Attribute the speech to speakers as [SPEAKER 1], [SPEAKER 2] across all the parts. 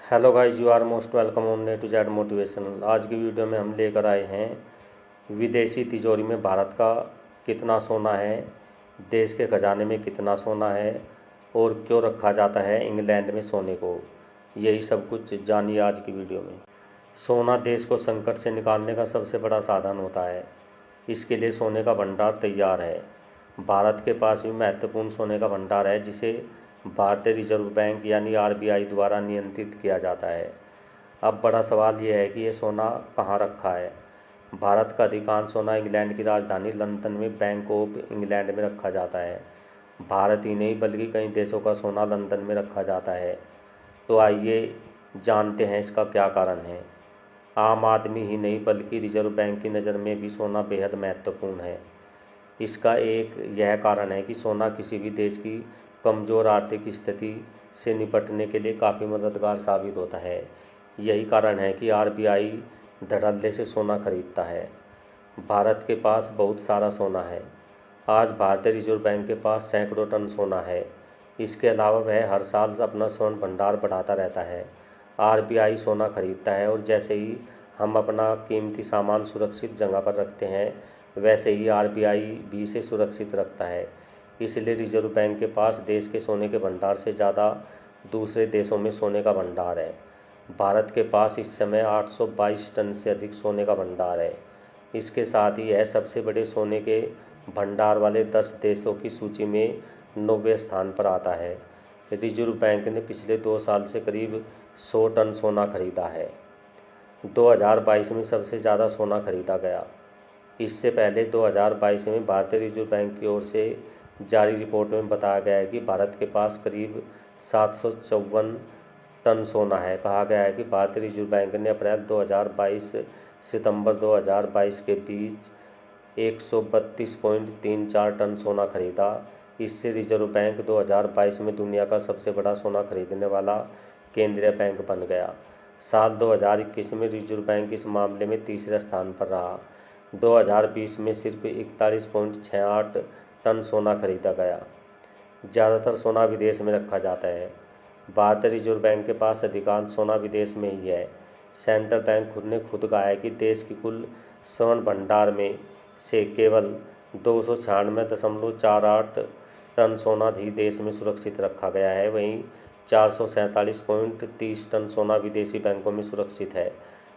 [SPEAKER 1] Hello guys, you are most welcome on A to Z motivational. आज की video में हम लेकर आए हैं विदेशी तिजोरी में भारत का कितना सोना है, देश के खजाने में कितना सोना है और क्यों रखा जाता है इंग्लैंड में सोने को। यही सब कुछ जानिए आज की वीडियो में। सोना देश को संकट से निकालने का सबसे बड़ा साधन होता है। इसके लिए सोने का भंडार तैयार है। भारत के पास भी महत्वपूर्ण सोने का भंडार है, जिसे भारतीय रिजर्व बैंक यानी आरबीआई द्वारा नियंत्रित किया जाता है। अब बड़ा सवाल यह है कि ये सोना कहाँ रखा है। भारत का अधिकांश सोना इंग्लैंड की राजधानी लंदन में बैंक ऑफ इंग्लैंड में रखा जाता है। भारत ही नहीं बल्कि कई देशों का सोना लंदन में रखा जाता है। तो आइए जानते हैं इसका क्या कारण है। आम आदमी ही नहीं बल्कि रिजर्व बैंक की नज़र में भी सोना बेहद महत्वपूर्ण है। इसका एक यह कारण है कि सोना किसी भी देश की कमज़ोर आर्थिक स्थिति से निपटने के लिए काफ़ी मददगार साबित होता है। यही कारण है कि आरबीआई धड़ल्ले से सोना खरीदता है। भारत के पास बहुत सारा सोना है। आज भारतीय रिजर्व बैंक के पास सैकड़ों टन सोना है। इसके अलावा वह हर साल अपना स्वर्ण भंडार बढ़ाता रहता है। आरबीआई सोना खरीदता है और जैसे ही हम अपना कीमती सामान सुरक्षित जगह पर रखते हैं, वैसे ही आरबीआई भी इसे सुरक्षित रखता है। इसलिए रिजर्व बैंक के पास देश के सोने के भंडार से ज़्यादा दूसरे देशों में सोने का भंडार है। भारत के पास इस समय 822 टन से अधिक सोने का भंडार है। इसके साथ ही यह सबसे बड़े सोने के भंडार वाले 10 देशों की सूची में 90वें स्थान पर आता है। रिजर्व बैंक ने पिछले 2 साल से करीब 100 टन सोना खरीदा है। 2022 में सबसे ज़्यादा सोना खरीदा गया। इससे पहले 2022 में भारतीय रिजर्व बैंक की ओर से जारी रिपोर्ट में बताया गया है कि भारत के पास करीब 754 टन सोना है। कहा गया है कि भारतीय रिजर्व बैंक ने अप्रैल 2022 सितंबर 2022 के बीच 132.34 टन सोना खरीदा। इससे रिजर्व बैंक 2022 में दुनिया का सबसे बड़ा सोना खरीदने वाला केंद्रीय बैंक बन गया। साल 2021 में रिजर्व बैंक इस मामले में तीसरे स्थान पर रहा। 2020 में सिर्फ 41.68 टन सोना खरीदा गया। ज़्यादातर सोना विदेश में रखा जाता है। भारतीय रिजर्व बैंक के पास अधिकांश सोना विदेश में ही है। सेंट्रल बैंक ने खुद कहा है कि देश की कुल स्वर्ण भंडार में से केवल 296.48 टन सोना ही देश में सुरक्षित रखा गया है। वहीं 447.30 टन सोना विदेशी बैंकों में सुरक्षित है।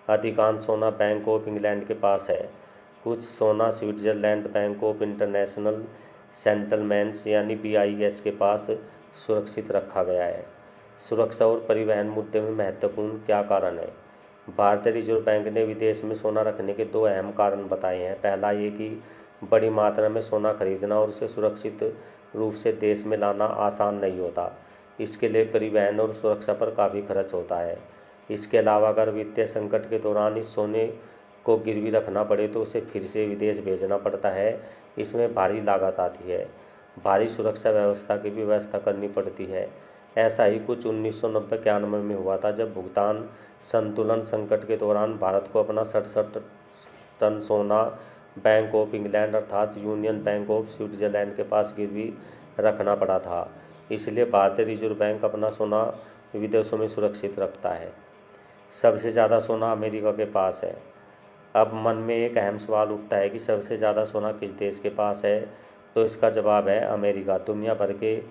[SPEAKER 1] अधिकांश सोना बैंक ऑफ इंग्लैंड के पास है। कुछ सोना Switzerland bank of international settlements यानी बीआईएस के पास सुरक्षित रखा गया है। सुरक्षा और परिवहन मुद्दे में महत्वपूर्ण क्या कारण है। भारतीय रिजर्व बैंक ने विदेश में सोना रखने के 2 अहम कारण बताए हैं। पहला ये कि बड़ी मात्रा में सोना खरीदना और उसे सुरक्षित रूप से देश में लाना आसान नहीं होता। इसके लिए परिवहन और सुरक्षा पर काफ़ी खर्च होता है। इसके अलावा अगर वित्तीय संकट के दौरान इस सोने को गिरवी रखना पड़े तो उसे फिर से विदेश भेजना पड़ता है। इसमें भारी लागत आती है। भारी सुरक्षा व्यवस्था की भी व्यवस्था करनी पड़ती है। ऐसा ही कुछ 1990-91 में हुआ था, जब भुगतान संतुलन संकट के दौरान भारत को अपना 67 टन सोना बैंक ऑफ इंग्लैंड अर्थात यूनियन बैंक ऑफ स्विट्जरलैंड के पास गिरवी रखना पड़ा था। इसलिए भारतीय रिजर्व बैंक अपना सोना विदेशों में सुरक्षित रखता है। सबसे ज़्यादा सोना अमेरिका के पास है। अब मन में एक अहम सवाल उठता है कि सबसे ज़्यादा सोना किस देश के पास है। तो इसका जवाब है अमेरिका। दुनिया भर के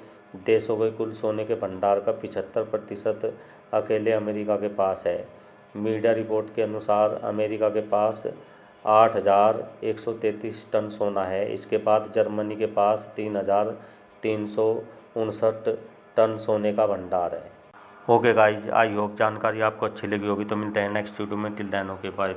[SPEAKER 1] देशों के कुल सोने के भंडार का 75% अकेले अमेरिका के पास है। मीडिया रिपोर्ट के अनुसार अमेरिका के पास 8,133 टन सोना है। इसके बाद जर्मनी के पास 3,359 टन सोने का भंडार है। ओके गाइज, आई होप जानकारी आपको अच्छी लगी होगी। तो मिलते हैं नेक्स्ट वीडियो में। Till then okay, bye.